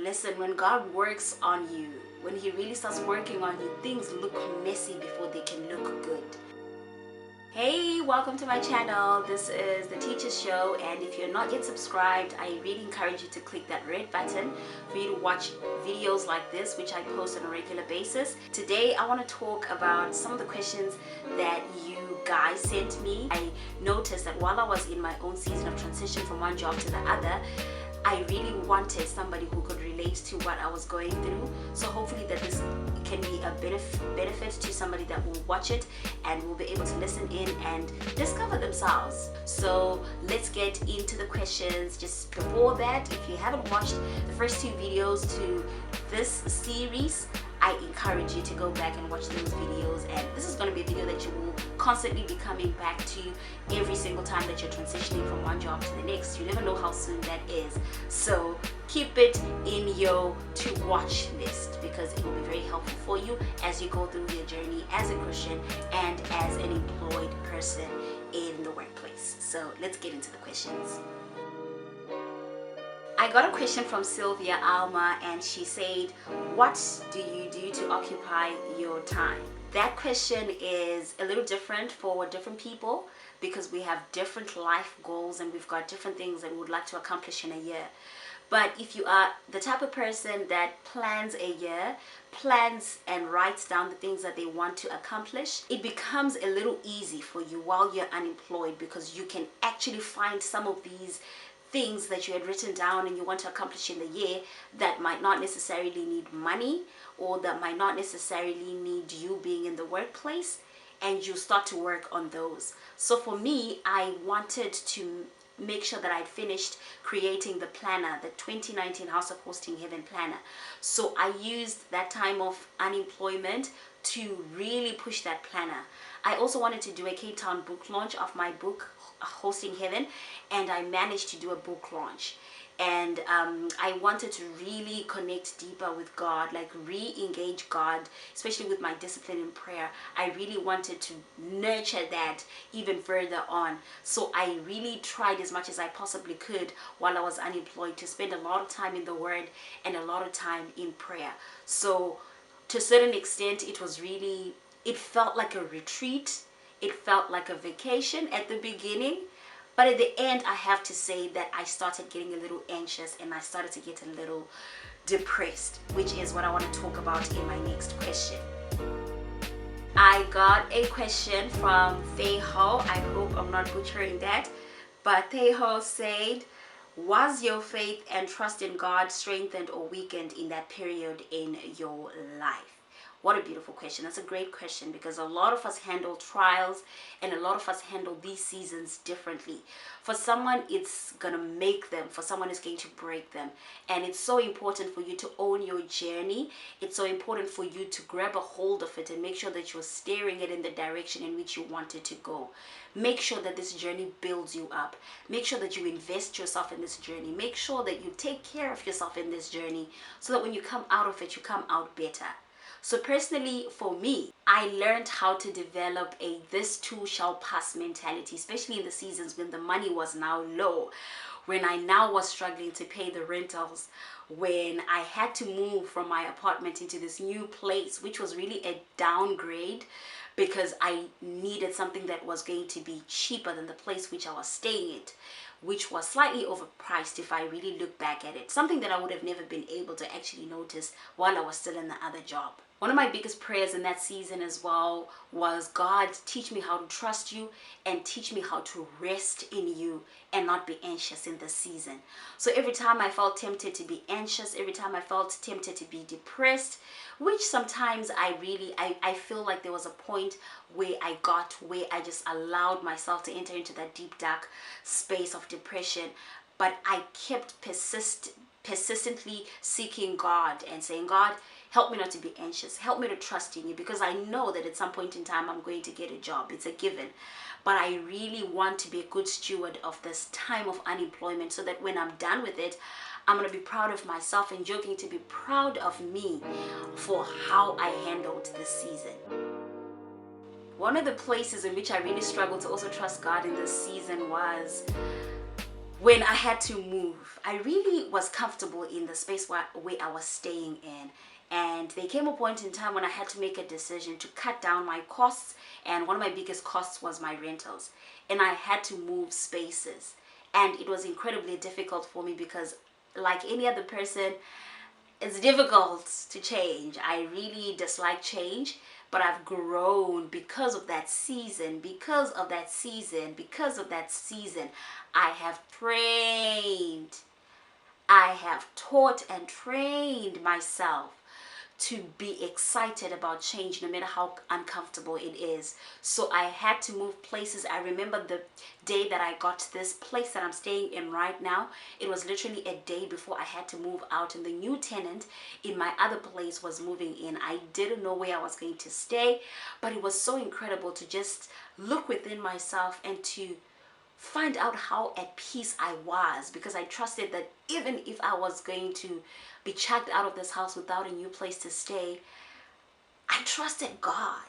Listen, when God works on you, when He really starts working on you, things look messy before they can look good. Hey, welcome to my channel. This is The Teacher's Show, and if you're not yet subscribed, I really encourage you to click that red button for you to watch videos like this, which I post on a regular basis. Today, I want to talk about some of the questions that you guys sent me. I noticed that while I was in my own season of transition from one job to the other, I really wanted somebody who could relate to what I was going through. So hopefully that this can be a benefit to somebody that will watch it and will be able to listen in and discover themselves. So let's get into the questions. Just before that, if you haven't watched the first two videos to this series, I encourage you to go back and watch those videos, and this is going to be a video that you will constantly be coming back to every single time that you're transitioning from one job to the next. You never know how soon that is, so keep it in your to watch list because it will be very helpful for you as you go through your journey as a Christian and as an employed person in the workplace. So let's get into the questions. I got a question from Sylvia Alma, and she said, what do you do to occupy your time? That question is a little different for different people because we have different life goals and we've got different things that we would like to accomplish in a year. But if you are the type of person that plans a year, plans and writes down the things that they want to accomplish, it becomes a little easy for you while you're unemployed because you can actually find some of these things that you had written down and you want to accomplish in the year that might not necessarily need money or that might not necessarily need you being in the workplace, and you start to work on those. So for me, I wanted to make sure that I'd finished creating the planner, the 2019 House of Hosting Heaven planner. So I used that time of unemployment to really push that planner. I also wanted to do a Cape Town book launch of my book, Hosting Heaven, and I managed to do a book launch. And I wanted to really connect deeper with God, like re-engage God, especially with my discipline in prayer. I really wanted to nurture that even further on. So I really tried as much as I possibly could while I was unemployed to spend a lot of time in the Word and a lot of time in prayer. So to a certain extent, it felt like a retreat. It felt like a vacation at the beginning. But at the end, I have to say that I started getting a little anxious and I started to get a little depressed, which is what I want to talk about in my next question. I got a question from Theho. I hope I'm not butchering that. But Theho said, was your faith and trust in God strengthened or weakened in that period in your life? What a beautiful question. That's a great question because a lot of us handle trials and a lot of us handle these seasons differently. For someone, it's going to make them. For someone, it's going to break them. And it's so important for you to own your journey. It's so important for you to grab a hold of it and make sure that you're steering it in the direction in which you want it to go. Make sure that this journey builds you up. Make sure that you invest yourself in this journey. Make sure that you take care of yourself in this journey so that when you come out of it, you come out better. So personally, for me, I learned how to develop a this too shall pass mentality, especially in the seasons when the money was now low, when I now was struggling to pay the rentals, when I had to move from my apartment into this new place, which was really a downgrade because I needed something that was going to be cheaper than the place which I was staying at, which was slightly overpriced if I really look back at it. Something that I would have never been able to actually notice while I was still in the other job. One of my biggest prayers in that season as well was, God, teach me how to trust you and teach me how to rest in you and not be anxious in this season. So every time I felt tempted to be anxious, every time I felt tempted to be depressed, which sometimes I feel like there was a point where I just allowed myself to enter into that deep dark space of depression, but I kept persistently seeking God and saying, God, help me not to be anxious. Help me to trust in you because I know that at some point in time I'm going to get a job. It's a given. But I really want to be a good steward of this time of unemployment so that when I'm done with it, I'm going to be proud of myself and you're going to be proud of me for how I handled this season. One of the places in which I really struggled to also trust God in this season was when I had to move. I really was comfortable in the space where I was staying in. And there came a point in time when I had to make a decision to cut down my costs. And one of my biggest costs was my rentals. And I had to move spaces. And it was incredibly difficult for me because, like any other person, it's difficult to change. I really dislike change, but I've grown because of that season, because of that season, because of that season. I have trained, I have taught and trained myself to be excited about change no matter how uncomfortable it is. So I had to move places. I remember the day that I got this place that I'm staying in right now. It was literally a day before I had to move out, and the new tenant in my other place was moving in. I didn't know where I was going to stay, but it was so incredible to just look within myself and to find out how at peace I was, because I trusted that even if I was going to be chucked out of this house without a new place to stay, I trusted God.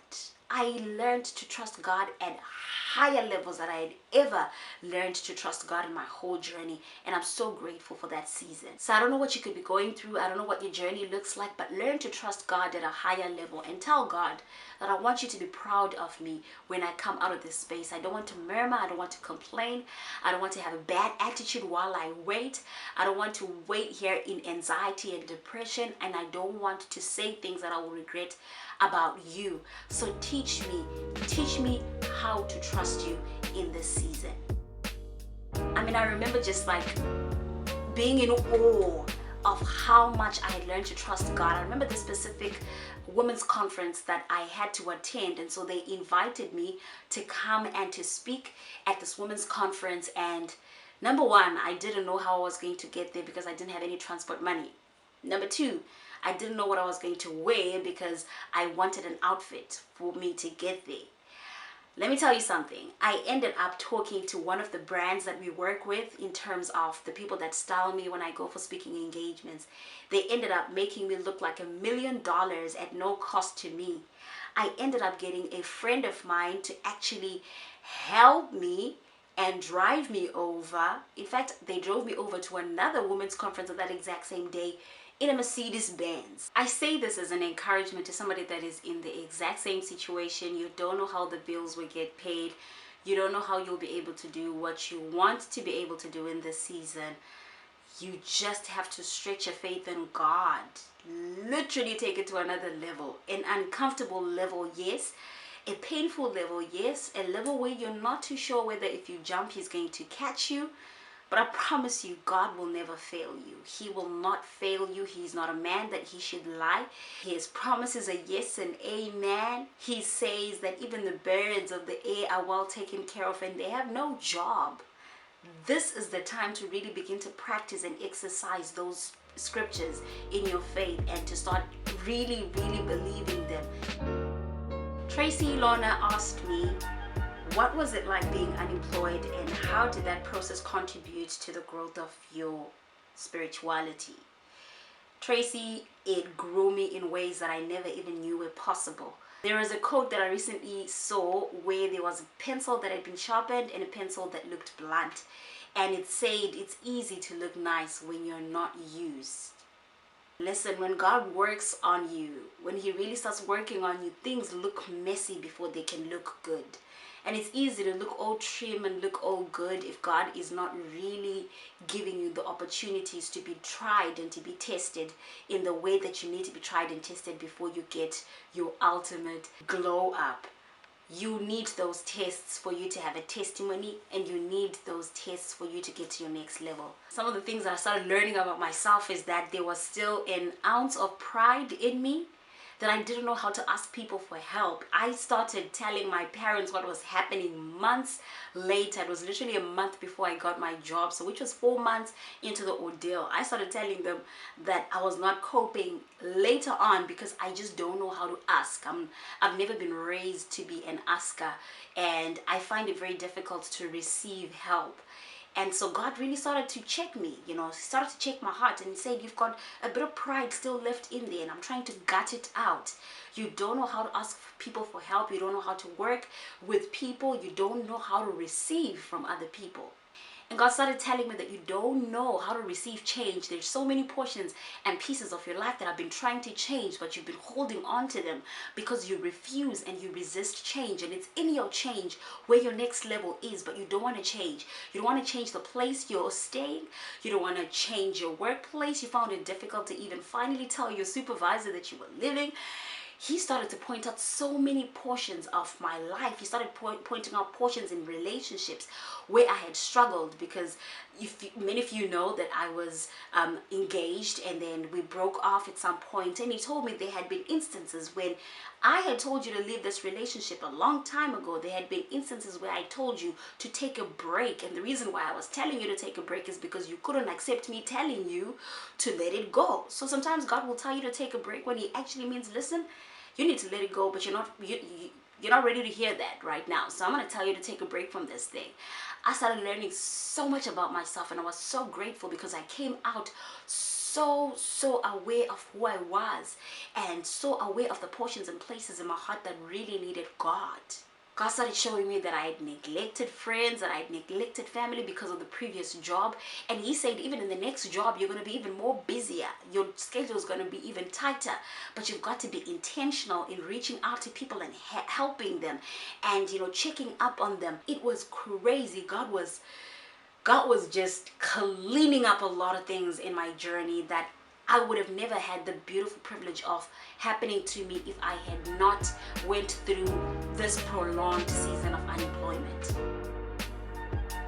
I learned to trust God at higher levels than I had ever learned to trust God in my whole journey. And I'm so grateful for that season. So I don't know what you could be going through. I don't know what your journey looks like, but learn to trust God at a higher level and tell God that I want you to be proud of me when I come out of this space. I don't want to murmur. I don't want to complain. I don't want to have a bad attitude while I wait. I don't want to wait here in anxiety and depression. And I don't want to say things that I will regret about you. So teach me how to trust you in this season. I mean, I remember just like being in awe of how much I had learned to trust God. I remember the specific women's conference that I had to attend, and so they invited me to come and to speak at this women's conference. And number one, I didn't know how I was going to get there because I didn't have any transport money. Number two, I didn't know what I was going to wear because I wanted an outfit for me to get there. Let me tell you something. I ended up talking to one of the brands that we work with in terms of the people that style me when I go for speaking engagements. They ended up making me look like $1 million at no cost to me. I ended up getting a friend of mine to actually help me and drive me over. In fact, they drove me over to another women's conference on that exact same day in a Mercedes-Benz. I say this as an encouragement to somebody that is in the exact same situation. You don't know how the bills will get paid. You don't know how you'll be able to do what you want to be able to do in this season. You just have to stretch your faith in God. Literally take it to another level. An uncomfortable level, yes. A painful level, yes. A level where you're not too sure whether if you jump, He's going to catch you. But I promise you, God will never fail you. He will not fail you. He's not a man that He should lie. His promises are yes and amen. He says that even the birds of the air are well taken care of and they have no job. This is the time to really begin to practice and exercise those scriptures in your faith and to start really, really believing them. Tracy Lorna asked me, what was it like being unemployed and how did that process contribute to the growth of your spirituality? Tracy, it grew me in ways that I never even knew were possible. There was a quote that I recently saw where there was a pencil that had been sharpened and a pencil that looked blunt. And it said, it's easy to look nice when you're not used. Listen, when God works on you, when He really starts working on you, things look messy before they can look good. And it's easy to look all trim and look all good if God is not really giving you the opportunities to be tried and to be tested in the way that you need to be tried and tested before you get your ultimate glow up. You need those tests for you to have a testimony, and you need those tests for you to get to your next level. Some of the things that I started learning about myself is that there was still an ounce of pride in me, that I didn't know how to ask people for help. I started telling my parents what was happening months later. It was literally a month before I got my job, so which was 4 months into the ordeal. I started telling them that I was not coping later on because I just don't know how to ask. I've never been raised to be an asker, and I find it very difficult to receive help. And so God really started to check me, He started to check my heart, and He said, you've got a bit of pride still left in there, and I'm trying to gut it out. You don't know how to ask people for help. You don't know how to work with people. You don't know how to receive from other people. And God started telling me that you don't know how to receive change. There's so many portions and pieces of your life that have been trying to change, but you've been holding on to them because you refuse and you resist change. And it's in your change where your next level is, but you don't want to change. You don't want to change the place you're staying. You don't want to change your workplace. You found it difficult to even finally tell your supervisor that you were leaving. He started to point out so many portions of my life. He started pointing out portions in relationships where I had struggled, because many of you know that I was engaged and then we broke off at some point. And he told me there had been instances when I had told you to leave this relationship a long time ago. There had been instances where I told you to take a break. And the reason why I was telling you to take a break is because you couldn't accept me telling you to let it go. So sometimes God will tell you to take a break when he actually means, listen, you need to let it go, but you're not ready to hear that right now. So I'm going to tell you to take a break from this thing. I started learning so much about myself, and I was so grateful because I came out so aware of who I was, and so aware of the portions and places in my heart that really needed God. God started showing me that I had neglected friends, that I had neglected family because of the previous job. And he said, even in the next job, you're going to be even more busier. Your schedule is going to be even tighter. But you've got to be intentional in reaching out to people and helping them and, checking up on them. It was crazy. God was just cleaning up a lot of things in my journey that I would have never had the beautiful privilege of happening to me if I had not went through this prolonged season of unemployment.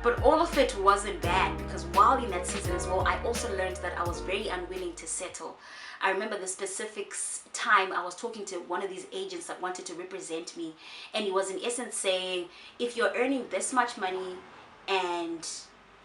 But all of it wasn't bad, because while in that season as well, I also learned that I was very unwilling to settle. I remember the specific time I was talking to one of these agents that wanted to represent me, and he was in essence saying, if you're earning this much money and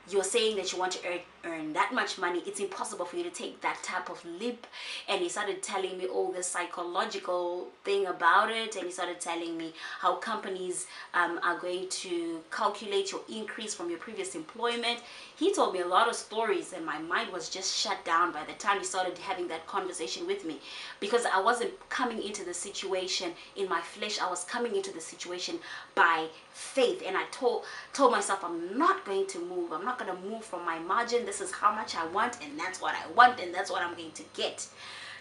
you're saying that you want to earn that much money, it's impossible for you to take that type of leap. And he started telling me all this psychological thing about it, and he started telling me how companies are going to calculate your increase from your previous employment. He told me a lot of stories, and my mind was just shut down by the time he started having that conversation with me, because I wasn't coming into the situation in my flesh. I was coming into the situation by faith, and I told myself, I'm not going to move. I'm not going to move from my margin. This is how much I want, and that's what I want, and that's what I'm going to get.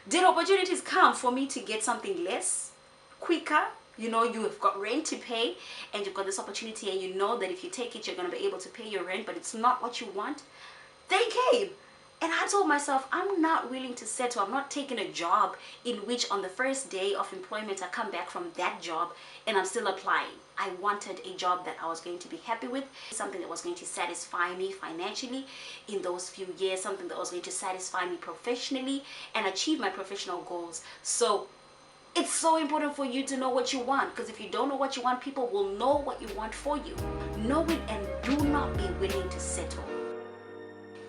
Did opportunities come for me to get something less, quicker? You've got rent to pay, and you've got this opportunity, and you know that if you take it, you're going to be able to pay your rent, but it's not what you want. They came. And I told myself, I'm not willing to settle. I'm not taking a job in which on the first day of employment, I come back from that job and I'm still applying. I wanted a job that I was going to be happy with, something that was going to satisfy me financially in those few years, something that was going to satisfy me professionally and achieve my professional goals. So it's so important for you to know what you want, because if you don't know what you want, people will know what you want for you. Know it and do not be willing to settle.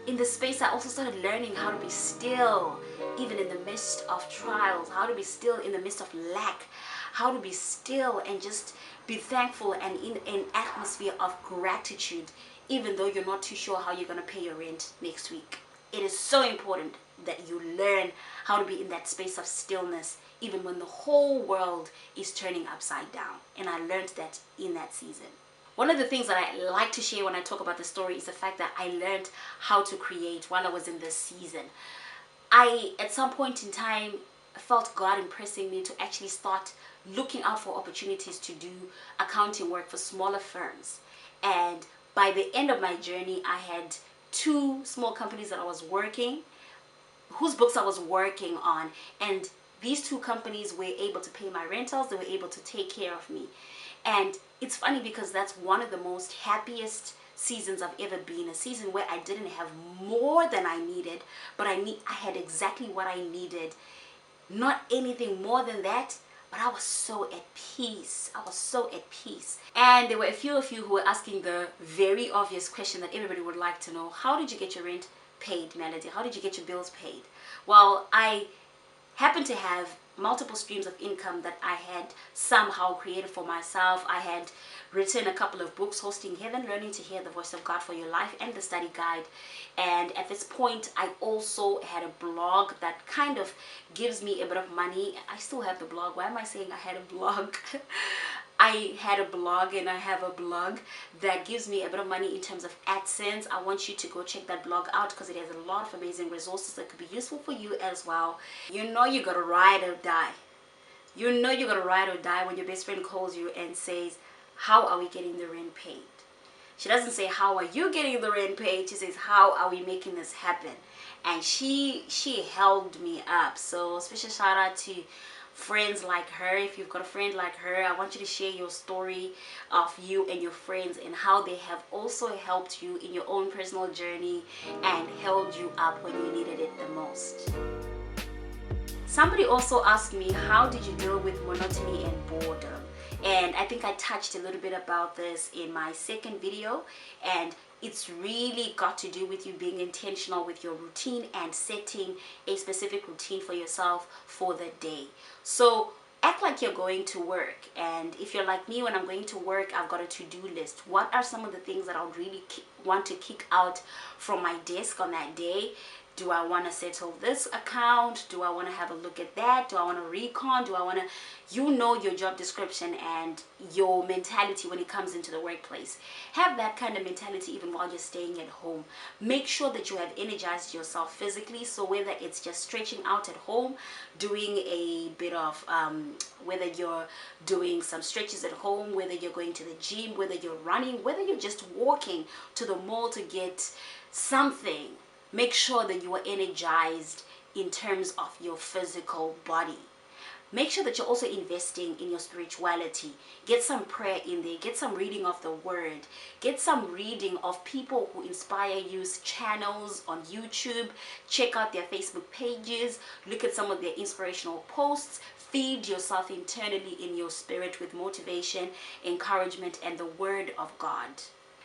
In this space, I also started learning how to be still, even in the midst of trials, how to be still in the midst of lack, how to be still and just be thankful and in an atmosphere of gratitude, even though you're not too sure how you're going to pay your rent next week. It is so important that you learn how to be in that space of stillness, even when the whole world is turning upside down. And I learned that in that season. One of the things that I like to share when I talk about the story is the fact that I learned how to create while I was in this season. I, at some point in time, felt God impressing me to actually start looking out for opportunities to do accounting work for smaller firms. And by the end of my journey, I had 2 small companies that I was working, whose books I was working on. And these 2 companies were able to pay my rentals. They were able to take care of me. And it's funny because that's one of the most happiest seasons I've ever been. A season where I didn't have more than I needed, but I had exactly what I needed. Not anything more than that, but I was so at peace. I was so at peace. And there were a few of you who were asking the very obvious question that everybody would like to know. How did you get your rent paid, Melody? How did you get your bills paid? Well, I happen to have multiple streams of income that I had somehow created for myself. I had written a couple of books, Hosting Heaven, Learning to Hear the Voice of God for Your Life, and the study guide. And at this point, I also had a blog that kind of gives me a bit of money. I still have the blog. Why am I saying I had a blog? I had a blog and I have a blog that gives me a bit of money in terms of AdSense. I want you to go check that blog out because it has a lot of amazing resources that could be useful for you as well. You know you gotta ride or die. You know you're gonna ride or die when your best friend calls you and says, how are we getting the rent paid? She doesn't say, how are you getting the rent paid? She says, how are we making this happen? And she held me up. So special shout out to friends like her. If you've got a friend like her, I want you to share your story of you and your friends and how they have also helped you in your own personal journey and held you up when you needed it the most. Somebody also asked me, how did you deal with monotony and boredom? And I think I touched a little bit about this in my second video, and it's really got to do with you being intentional with your routine and setting a specific routine for yourself for the day. So act like you're going to work, and if you're like me, when I'm going to work, I've got a to-do list. What are some of the things that I would really want to kick out from my desk on that day? Do I want to settle this account? Do I want to have a look at that? Do I want to recon? Do I want to, you know, your job description and your mentality when it comes into the workplace. Have that kind of mentality even while you're staying at home. Make sure that you have energized yourself physically. So whether it's just stretching out at home, doing a bit of, whether you're doing some stretches at home, whether you're going to the gym, whether you're running, whether you're just walking to the mall to get something. Make sure that you are energized in terms of your physical body. Make sure that you're also investing in your spirituality. Get some prayer in there. Get some reading of the word. Get some reading of people who inspire you, channels on YouTube. Check out their Facebook pages. Look at some of their inspirational posts. Feed yourself internally in your spirit with motivation, encouragement, and the word of God.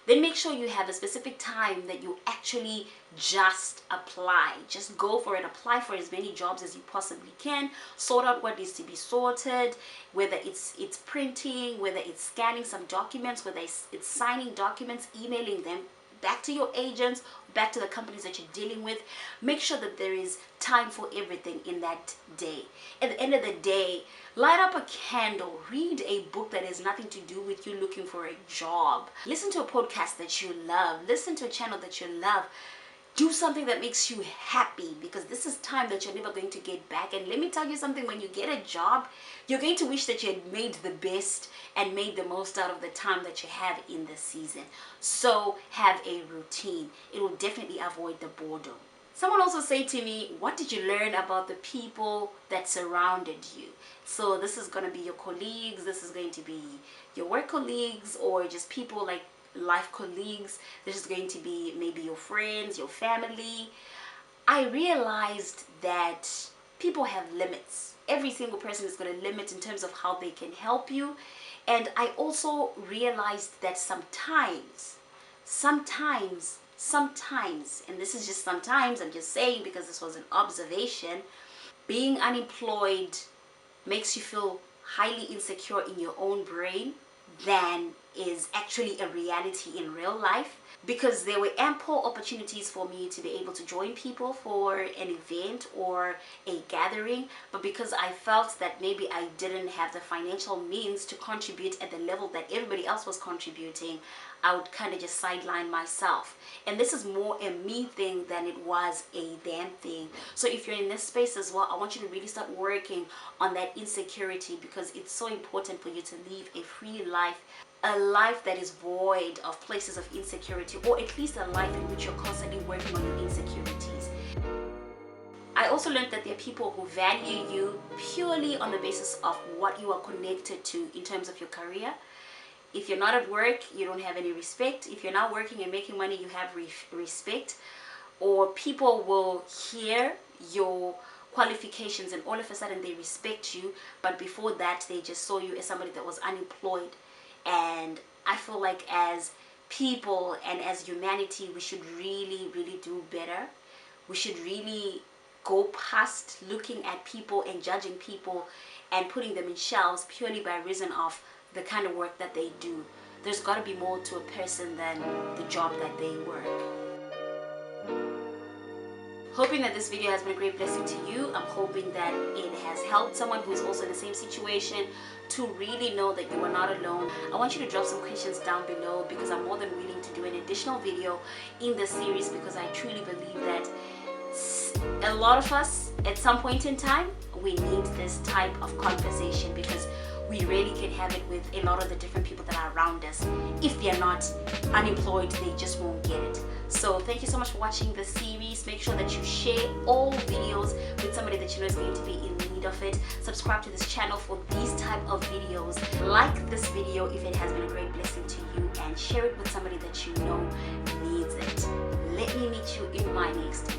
Then make sure you have a specific time that you actually just apply. Just go for it. Apply for as many jobs as you possibly can. Sort out what needs to be sorted, whether it's printing, whether it's scanning some documents, whether it's signing documents, emailing them back to your agents, back to the companies that you're dealing with. Make sure that there is time for everything in that day. At the end of the day, light up a candle, read a book that has nothing to do with you looking for a job. Listen to a podcast that you love. Listen to a channel that you love. Do something that makes you happy, because this is time that you're never going to get back. And let me tell you something, when you get a job, you're going to wish that you had made the best and made the most out of the time that you have in the season. So have a routine. It will definitely avoid the boredom. Someone also said to me, what did you learn about the people that surrounded you? So this is going to be your colleagues, this is going to be your work colleagues, or just people like life colleagues. This is going to be maybe your friends, your family. I realized that people have limits. Every single person is going to limit in terms of how they can help you. And I also realized that sometimes, and this is just sometimes, I'm just saying because this was an observation, being unemployed makes you feel highly insecure in your own brain than is actually a reality in real life, because there were ample opportunities for me to be able to join people for an event or a gathering, but because I felt that maybe I didn't have the financial means to contribute at the level that everybody else was contributing, I would kind of just sideline myself. And this is more a me thing than it was a them thing. So if you're in this space as well, I want you to really start working on that insecurity, because it's so important for you to live a free life, a life that is void of places of insecurity, or at least a life in which you're constantly working on your insecurities. I also learned that there are people who value you purely on the basis of what you are connected to in terms of your career. If you're not at work, you don't have any respect. If you're not working and making money, you have respect. Or people will hear your qualifications and all of a sudden they respect you, but before that they just saw you as somebody that was unemployed. And I feel like as people and as humanity, we should really do better. We should really go past looking at people and judging people and putting them in shelves purely by reason of the kind of work that they do. There's got to be more to a person than the job that they work. Hoping that this video has been a great blessing to you. I'm hoping that it has helped someone who is also in the same situation to really know that you are not alone. I want you to drop some questions down below, because I'm more than willing to do an additional video in this series, because I truly believe that a lot of us at some point in time, we need this type of conversation, because we really can have it with a lot of the different people that are around us. If they're not unemployed, they just won't get it. So thank you so much for watching this series. Make sure that you share all videos with somebody that you know is going to be in need of it. Subscribe to this channel for these type of videos. Like this video if it has been a great blessing to you, and share it with somebody that you know needs it. Let me meet you in my next